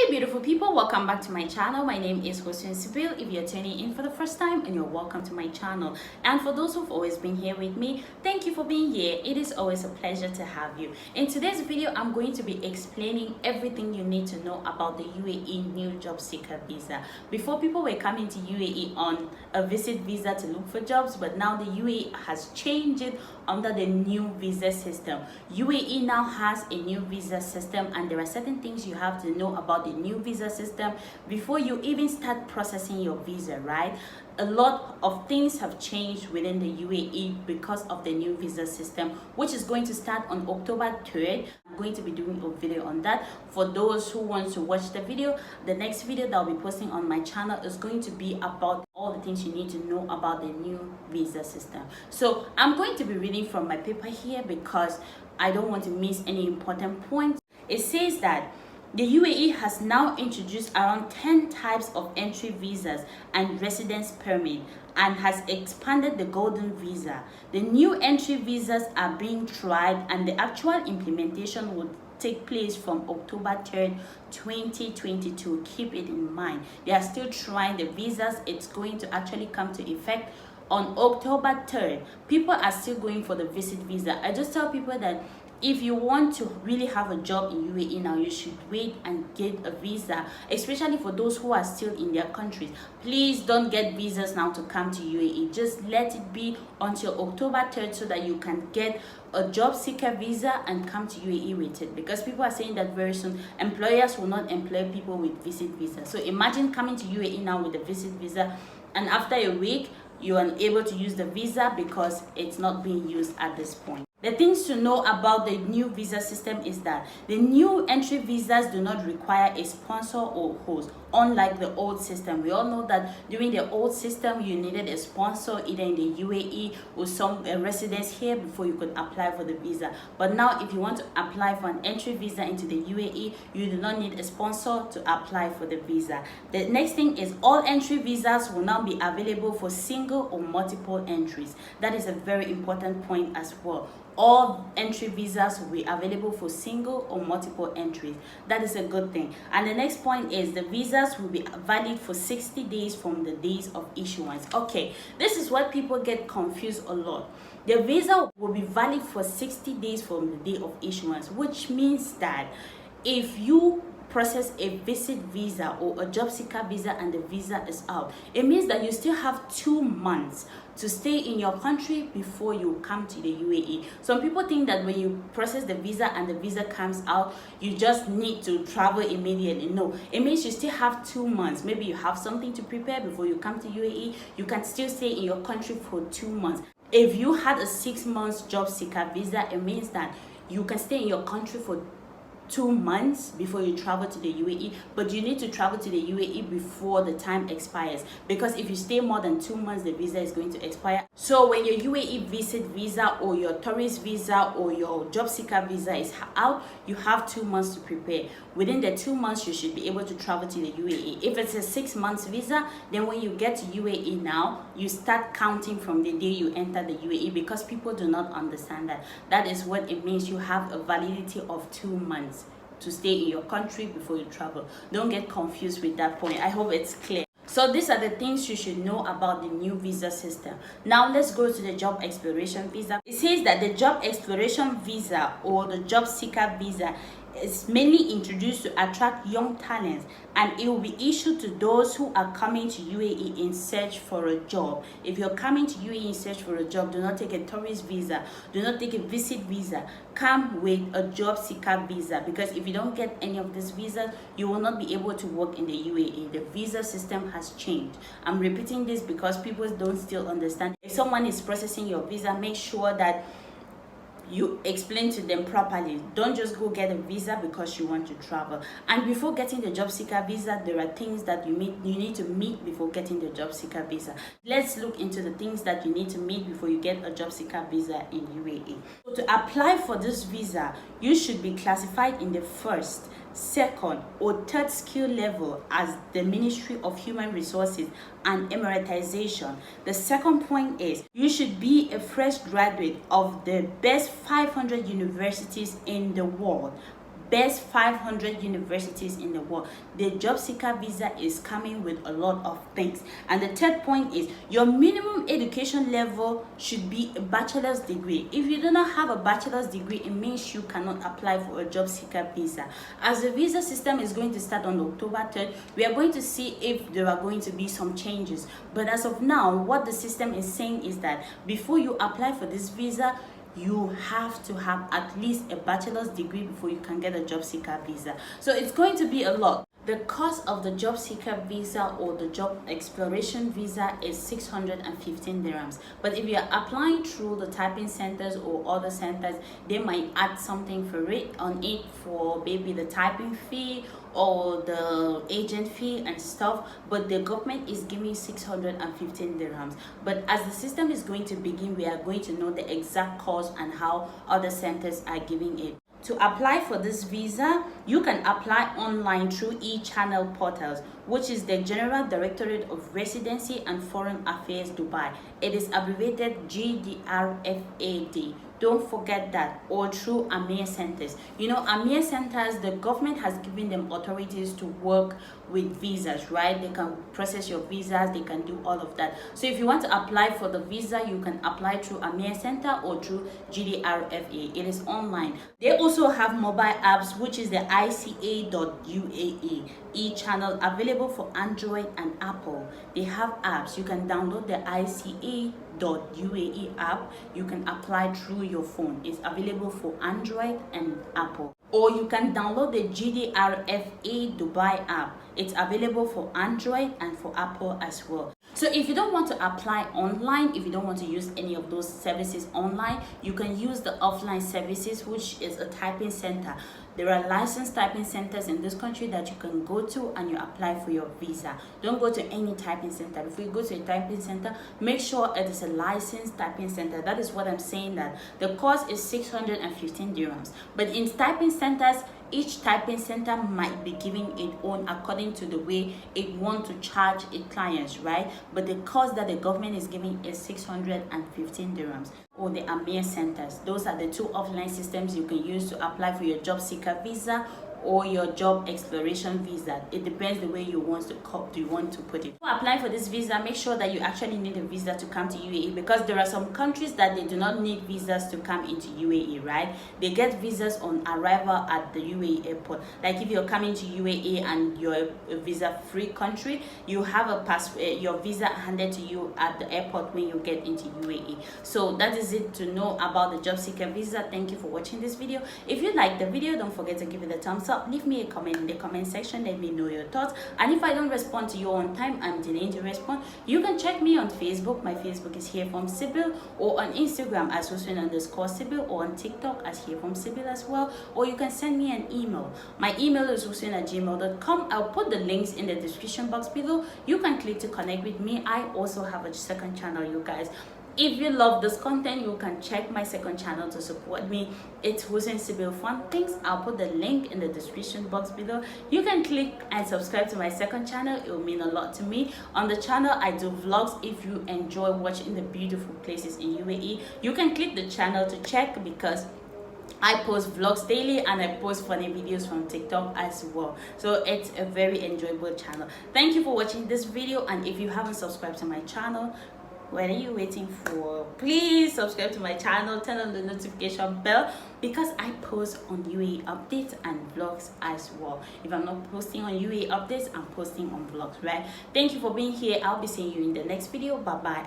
Hey beautiful people, welcome back to my channel. My name is Hossein Sibyl. If you're tuning in for the first time, and you're welcome to my channel. And for those who've always been here with me, thank you for being here. It is always a pleasure to have you. In today's video, I'm going to be explaining everything you need to know about the UAE new job seeker visa. Before, people were coming to UAE on a visit visa to look for jobs, but now the UAE has changed it under the new visa system. UAE now has a new visa system, and there are certain things you have to know about the new visa system before you even start processing your visa, right? A lot of things have changed within the UAE because of the new visa system, which is going to start on October 3rd. I'm going to be doing a video on that. For those who want to watch the video, the next video that I'll be posting on my channel is going to be about all the things you need to know about the new visa system. So I'm going to be reading from my paper here because I don't want to miss any important points. It says that the UAE has now introduced around 10 types of entry visas and residence permit and has expanded the golden visa. The new entry visas are being tried, and the actual implementation will take place from October 3rd, 2022. Keep it in mind. They are still trying the visas. It's going to actually come to effect on October 3rd. People are still going for the visit visa. I just tell people that if you want to really have a job in UAE now, you should wait and get a visa, especially for those who are still in their countries. Please don't get visas now to come to UAE. Just let it be until October 3rd so that you can get a job seeker visa and come to UAE with it, because people are saying that very soon employers will not employ people with visit visa. So imagine coming to UAE now with a visit visa, and after a week you are unable to use the visa because it's not being used at this point. The things to know about the new visa system is that the new entry visas do not require a sponsor or host, unlike the old system. We all know that during the old system, you needed a sponsor either in the UAE or some residence here before you could apply for the visa. But now, if you want to apply for an entry visa into the UAE, you do not need a sponsor to apply for the visa. The next thing is all entry visas will now be available for single or multiple entries. That is a very important point as well. All entry visas will be available for single or multiple entries. That is a good thing. And the next point is the visas will be valid for 60 days from the days of issuance. Okay, this is what people get confused a lot. The visa will be valid for 60 days from the day of issuance, which means that if you process a visit visa or a job seeker visa and the visa is out, it means that you still have 2 months to stay in your country before you come to the UAE. Some people think that when you process the visa and the visa comes out, you just need to travel immediately. No, it means you still have 2 months. Maybe you have something to prepare before you come to UAE. You can still stay in your country for 2 months. If you had a 6 months job seeker visa, it means that you can stay in your country for 2 months before you travel to the UAE, but you need to travel to the UAE before the time expires, because if you stay more than 2 months, the visa is going to expire. So when your UAE visit visa or your tourist visa or your job seeker visa is out, you have 2 months to prepare. Within the 2 months, you should be able to travel to the UAE. If it's a 6 months visa, then when you get to UAE now, you start counting from the day you enter the UAE, because people do not understand that. That is what it means. You have a validity of 2 months to stay in your country before you travel. Don't get confused with that point. I hope it's clear. So these are the things you should know about the new visa system. Now let's go to the job exploration visa. It says that the job exploration visa or the job seeker visa is mainly introduced to attract young talents, and it will be issued to those who are coming to UAE in search for a job. If you're coming to UAE in search for a job, do not take a tourist visa, do not take a visit visa. Come with a job seeker visa, because if you don't get any of these visas, you will not be able to work in the UAE. The visa system has changed. I'm repeating this because people don't still understand. If someone is processing your visa, make sure that you explain to them properly. Don't just go get a visa because you want to travel. And before getting the job seeker visa, there are things that you need to meet before getting the job seeker visa. Let's look into the things that you need to meet before you get a job seeker visa in UAE. So to apply for this visa, you should be classified in the first, second, or third skill level as the Ministry of Human Resources and Emiratisation. The second point is you should be a fresh graduate of the best 500 universities in the world best 500 universities in the world. The job seeker visa is coming with a lot of things. And the third point is your minimum education level should be a bachelor's degree. If you do not have a bachelor's degree, it means you cannot apply for a job seeker visa. As the visa system is going to start on October 3rd, we are going to see if there are going to be some changes. But as of now, what the system is saying is that before you apply for this visa, you have to have at least a bachelor's degree before you can get a job seeker visa. So it's going to be a lot. The cost of the job seeker visa or the job exploration visa is 615 dirhams. But if you're applying through the typing centers or other centers, they might add something for it for maybe the typing fee or the agent fee and stuff. But the government is giving 615 dirhams. But as the system is going to begin, we are going to know the exact cost and how other centers are giving it. To apply for this visa, you can apply online through e-channel portals, which is the General Directorate of Residency and Foreign Affairs Dubai. It is abbreviated GDRFAD. Don't forget that. Or through Amir centers. You know, Amir centers, the government has given them authorities to work with visas, right? They can process your visas, they can do all of that. So if you want to apply for the visa, you can apply through Amir center or through GDRFA. It is online. They also have mobile apps, which is the ICA.UAE e-channel, available for Android and Apple. They have apps. You can download the ICA.UAE app. You can apply through your phone. It's available for Android and Apple. Or you can download the GDRFA Dubai app. It's available for Android and for Apple as well. So if you don't want to apply online, if you don't want to use any of those services online, you can use the offline services, which is a typing center. There are licensed typing centers in this country that you can go to and you apply for your visa. Don't go to any typing center. If you go to a typing center, make sure it is a licensed typing center. That is what I'm saying, that the cost is 615 dirhams. But in typing centers, each typing center might be giving its own according to the way it wants to charge its clients, right? But the cost that the government is giving is 615 dirhams. Or the Amir centers. Those are the two offline systems you can use to apply for your job seeker visa or your job exploration visa. It depends the way you want to put it. For applying for this visa, make sure that you actually need a visa to come to UAE, because there are some countries that they do not need visas to come into UAE, right? They get visas on arrival at the UAE airport. Like if you're coming to UAE and you're a visa-free country, you have your visa handed to you at the airport when you get into UAE. So that is it to know about the job seeker visa. Thank you for watching this video. If you like the video, don't forget to give it a thumbs up. Leave me a comment in the comment section. Let me know your thoughts. And if I don't respond to you on time, I'm delaying to respond, you can check me on Facebook. My Facebook is Here From Sibyl, or on Instagram as Hussein_Sibyl, or on TikTok as Here From Sibyl as well. Or you can send me an email. My email is hussein@gmail.com. I'll put the links in the description box below. You can click to connect with me. I also have a second channel, you guys. If you love this content, you can check my second channel to support me. It's Hussein Sibyl Fun Things. I'll put the link in the description box below. You can click and subscribe to my second channel. It will mean a lot to me. On the channel, I do vlogs. If you enjoy watching the beautiful places in UAE, you can click the channel to check, because I post vlogs daily and I post funny videos from TikTok as well. So it's a very enjoyable channel. Thank you for watching this video, and if you haven't subscribed to my channel, what are you waiting for? Please subscribe to my channel, turn on the notification bell, because I post on UAE updates and vlogs as well. If I'm not posting on UAE updates, I'm posting on vlogs, right? Thank you for being here. I'll be seeing you in the next video. Bye bye.